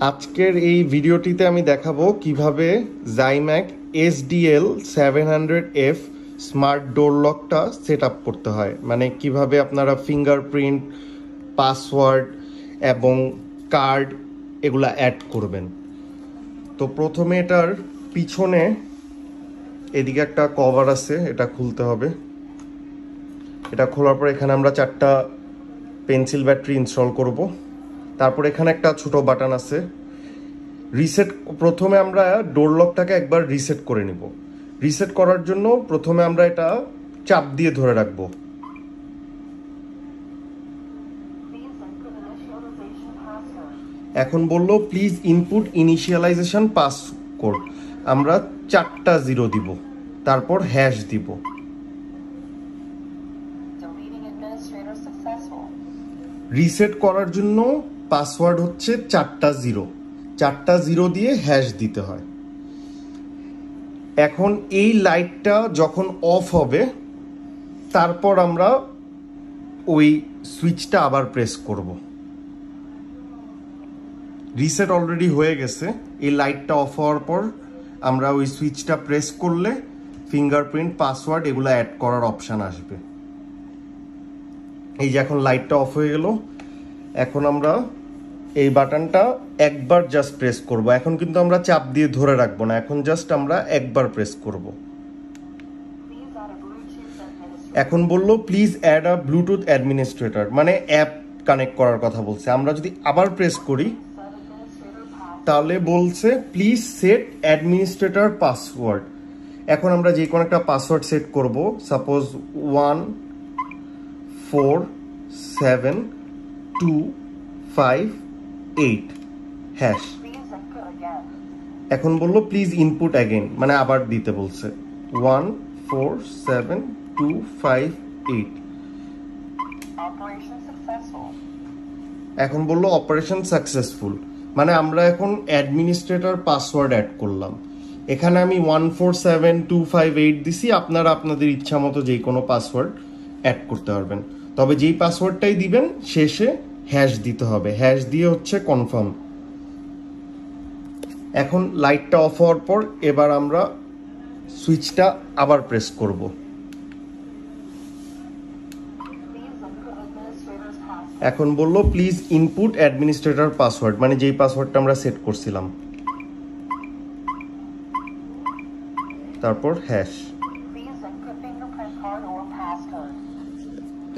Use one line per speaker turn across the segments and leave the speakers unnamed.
আজকের এই ভিডিওটিতে আমি দেখাবো কিভাবে জাইম্যাক SDL700F স্মার্ট ডোর লকটা সেট আপ করতে হয়, মানে কিভাবে আপনারা ফিঙ্গারপ্রিন্ট, পাসওয়ার্ড এবং কার্ড এগুলা অ্যাড করবেন। তো প্রথমে এটার পিছনে এদিকে একটা কভার আছে, এটা খুলতে হবে। এটা খোলার পর এখানে আমরা 4টা পেন্সিল ব্যাটারি ইনস্টল করব। তারপর এখানে একটা ছোট বাটন আছে রিসেট। প্রথমে আমরা ডোর লকটাকে একবার রিসেট করে নিব। রিসেট করার জন্য প্রথমে আমরা এটা চাপ দিয়ে ধরে রাখবো। এখন বললো প্লিজ ইনপুট ইনিশিয়ালাইজেশন পাসকোড। আমরা 4টা 0 দিব, তারপর হ্যাশ দিব। রিসেট করার জন্য পাসওয়ার্ড হচ্ছে 4টা 0, 4টা 0 দিয়ে হ্যাশ দিতে হয়। এখন এই লাইটটা যখন অফ হবে তারপর আমরা ওই সুইচটা আবার প্রেস করব। রিসেট অলরেডি হয়ে গেছে। এই লাইটটা অফ হওয়ার পর আমরা ওই সুইচটা প্রেস করলে ফিঙ্গারপ্রিন্ট, পাসওয়ার্ড এগুলো অ্যাড করার অপশান আসবে। এই যে এখন লাইটটা অফ হয়ে গেল। এখন আমরা এই বাটনটা একবার জাস্ট প্রেস করব। এখন কিন্তু আমরা চাপ দিয়ে ধরে রাখবো না, এখন জাস্ট আমরা একবার প্রেস করব। এখন বললো please add a Bluetooth administrator, মানে অ্যাপ কানেক্ট করার কথা বলছে। আমরা যদি আবার প্রেস করি তাহলে বলছে প্লিজ সেট অ্যাডমিনিস্ট্রেটর পাসওয়ার্ড। এখন আমরা যে কোনো একটা পাসওয়ার্ড সেট করব, সাপোজ 14725 হ্যাশ। এখন বললো প্লিজ ইনপুট অ্যাগেন, মানে আবার দিতে বলছে 14725. এখন বললো অপারেশন সাকসেসফুল, মানে আমরা এখন অ্যাডমিনিস্ট্রেটর পাসওয়ার্ড অ্যাড করলাম। এখানে আমি 14725 দিছি, আপনারা আপনাদের ইচ্ছা মতো যে কোনো পাসওয়ার্ড অ্যাড করতে পারবেন। তবে যেই পাসওয়ার্ডটাই দিবেন শেষে হ্যাশ দিতে হবে, হ্যাশ দিয়ে হচ্ছে কনফার্ম। এখন লাইটটা অফ হওয়ার পর এবার আমরা সুইচটা আবার প্রেস করব। এখন বললো প্লিজ ইনপুট অ্যাডমিনিস্ট্রেটর পাসওয়ার্ড, মানে যেই পাসওয়ার্ডটা আমরা সেট করছিলাম, তারপর হ্যাশ।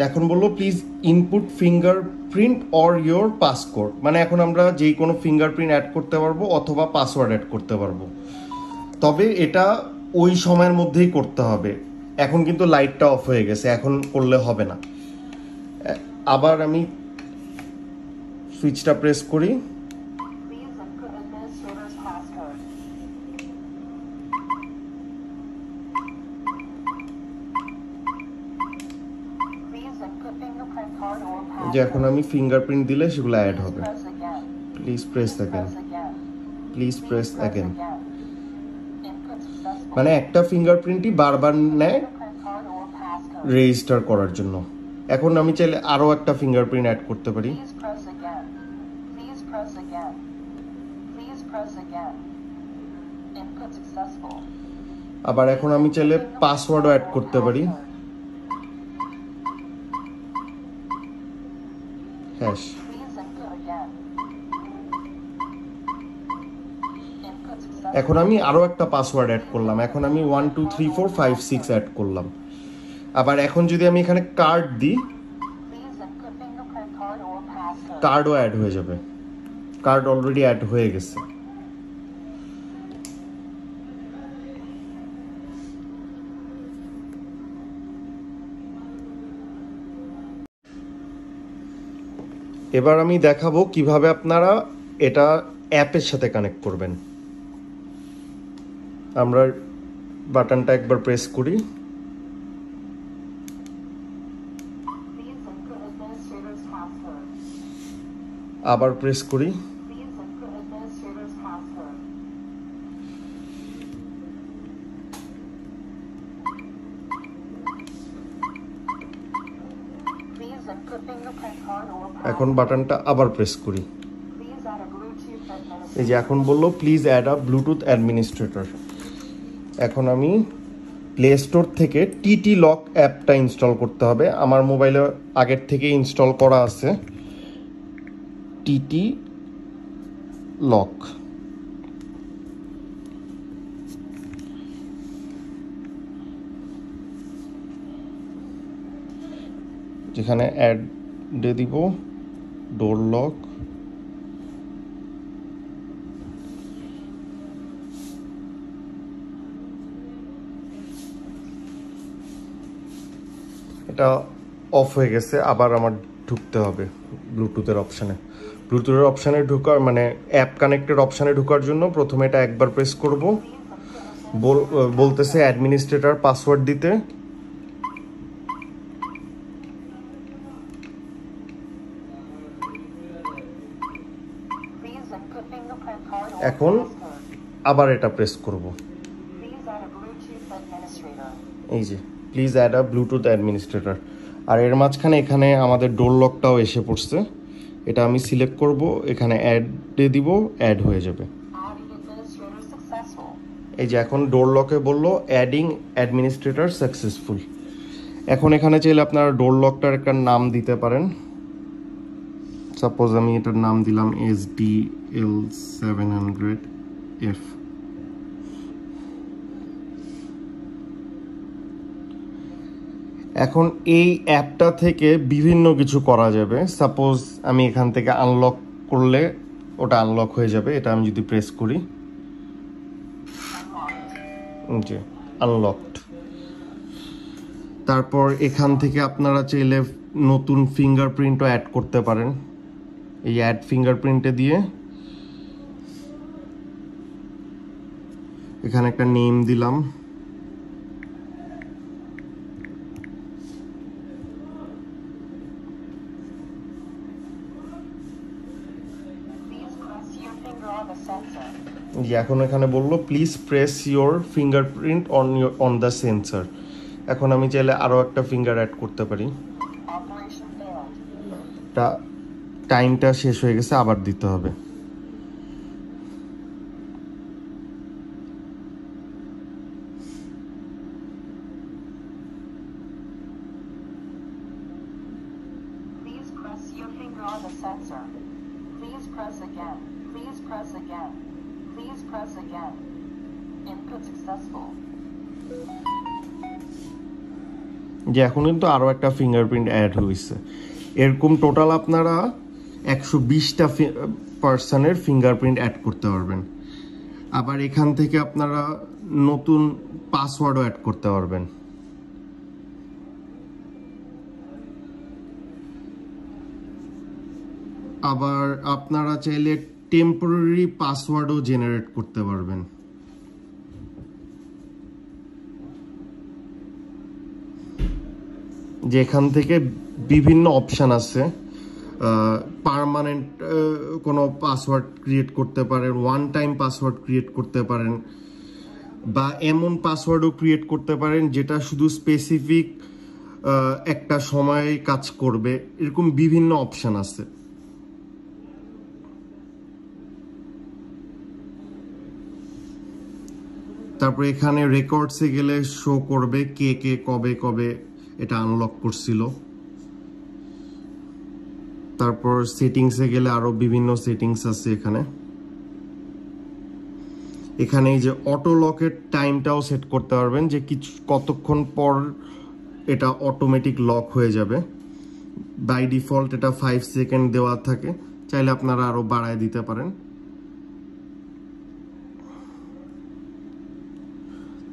এখন বললো please input fingerprint or your passcode, মানে এখন আমরা যেই কোনো ফিঙ্গারপ্রিন্ট অ্যাড করতে পারবো অথবা পাসওয়ার্ড অ্যাড করতে পারবো। তবে এটা ওই সময়ের মধ্যেই করতে হবে। এখন কিন্তু লাইটটা অফ হয়ে গেছে, এখন করলে হবে না। আবার আমি সুইচটা প্রেস করি। যে এখন আমি ফিঙ্গারপ্রিন্ট দিলে সেগুলো অ্যাড হবে। Please press again, please press again, মানে একটা ফিঙ্গারপ্রিন্টই বারবার নেয় রেজিস্টার করার জন্য। এখন আমি চাইলে আরো একটা ফিঙ্গারপ্রিন্ট অ্যাড করতে পারি। আবার এখন আমি চাইলে পাসওয়ার্ডও অ্যাড করতে পারি, হ্যাশ। এখন আমি আরো একটা পাসওয়ার্ড অ্যাড করলাম। এখন আমি 123456 অ্যাড করলাম। আবার এখন যদি আমি এখানে কার্ড দিই, কার্ডও অ্যাড হয়ে যাবে। কার্ড অলরেডি অ্যাড হয়ে গেছে। এবার আমি দেখাবো কিভাবে আপনারা এটা অ্যাপের সাথে কানেক্ট করবেন। আমরা বাটনটা একবার প্রেস করি, আবার প্রেস করি। এখন বাটনটা আবার প্রেস করি। এই যে এখন বললো please add a Bluetooth administrator. এখন আমি প্লে স্টোর থেকে টিটি লক অ্যাপটা ইনস্টল করতে হবে। আমার মোবাইলে আগের থেকে ইনস্টল করা আছে টিটি লক। যেখানে অ্যাড দিয়ে দিব ডোর লক, এটা অফ হয়ে গেছে। আবার আমার ঢুকতে হবে ব্লুটুথের অপশানে। ব্লুটুথের অপশানে ঢোকার মানে অ্যাপ কানেক্টেড অপশানে ঢোকার জন্য প্রথমে এটা একবার প্রেস করব। বলতেছে অ্যাডমিনিস্ট্রেটর পাসওয়ার্ড দিতে। এখন আবার এটা প্রেস করব। এই যে please add a Bluetooth administrator. আর এর মাঝখানে এখানে আমাদের ডোর লকটাও এসে পড়ছে। এটা আমি সিলেক্ট করব, এখানে অ্যাড দিয়ে দিব, অ্যাড হয়ে যাবে। এই যে এখন ডোর লকে বললো অ্যাডিং অ্যাডমিনিস্ট্রেটর সাকসেসফুল। এখন এখানে চাইলে আপনারা ডোর লকটার একটা নাম দিতে পারেন। সাপোজ আমি এটার নাম দিলাম SDL700F। এখন এই অ্যাপটা থেকে বিভিন্ন কিছু করা যাবে। সাপোজ আমি এখান থেকে আনলক করলে ওটা আনলক হয়ে যাবে। এটা আমি যদি প্রেস করি, জি আনলকড। তারপর এখান থেকে আপনারা চাইলে নতুন ফিঙ্গারপ্রিন্টও অ্যাড করতে পারেন। এই অ্যাড ফিঙ্গারপ্রিন্টে দিয়ে এখানে একটা নেম দিলাম। এখন এখানে বললো please press your fingerprint on the sensor. এখন আমি চাইলে আরও একটা ফিঙ্গার অ্যাড করতে পারি। টাইমটা শেষ হয়ে গেছে, আবার দিতে হবে। যে এখন কিন্তু আরও একটা ফিঙ্গারপ্রিন্ট অ্যাড হয়েছে। এরকম টোটাল আপনারা 120টা পার্সনের ফিঙ্গারপ্রিন্ট অ্যাড করতে পারবেন। আবার এখান থেকে আপনারা নতুন পাসওয়ার্ডও অ্যাড করতে পারবেন। আবার আপনারা চাইলে টেম্পোরারি পাসওয়ার্ডও জেনারেট করতে পারবেন। যেখান থেকে বিভিন্ন অপশান আছে। পার্মানেন্ট কোনো পাসওয়ার্ড ক্রিয়েট করতে পারেন, ওয়ান টাইম পাসওয়ার্ড ক্রিয়েট করতে পারেন, বা এমন পাসওয়ার্ডও ক্রিয়েট করতে পারেন যেটা শুধু স্পেসিফিক একটা সময়ে কাজ করবে। এরকম বিভিন্ন অপশান আছে। তারপর এখানে রেকর্ডসে গেলে শো করবে কে কে কবে কবে এটা আনলক করছিল। তারপর সেটিংসে গেলে আরো বিভিন্ন সেটিংস আছে এখানে। এখানে এই যে অটো লকের টাইমটাও সেট করতে পারবেন, যে কতক্ষণ পর এটা অটোমেটিক লক হয়ে যাবে। বাই ডিফল্ট এটা 5 সেকেন্ড দেওয়া থাকে, চাইলে আপনারা আরো বাড়ায় দিতে পারেন।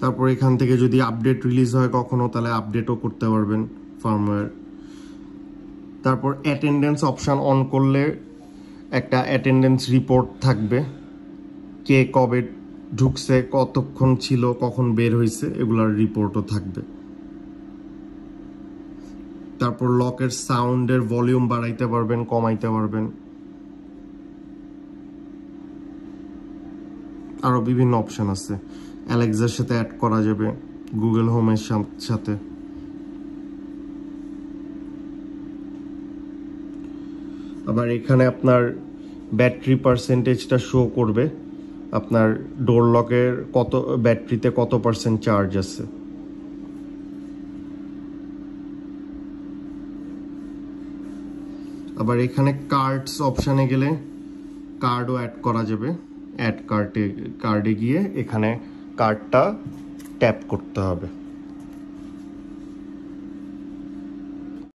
তারপর এখান থেকে যদি আপডেট রিলিজ হয় কখনো, তাহলে আপডেটও করতে পারবেন ফার্মওয়্যার। তারপর অ্যাটেন্ডেন্স অপশান অন করলে একটা অ্যাটেন্ডেন্স রিপোর্ট থাকবে, কে কবে ঢুকছে, কতক্ষণ ছিল, কখন বের হয়েছে, এগুলার রিপোর্টও থাকবে। তারপর লকের সাউন্ডের ভলিউম বাড়াইতে পারবেন, কমাইতে পারবেন। আরো বিভিন্ন অপশন আছে। অ্যালেক্সার সাথে অ্যাড করা যাবে, গুগল হোমের সাথে। আবার এখানে আপনার ব্যাটারি পার্সেন্টেজটা শো করবে আপনার ডোর লকের কত ব্যাটারিতে কত পার্সেন্ট চার্জ আছে। আবার এখানে কার্ডস অপশানে গেলে কার্ডও অ্যাড করা যাবে। অ্যাড কার্ডে গিয়ে এখানে কার্ডটা ট্যাপ করতে হবে।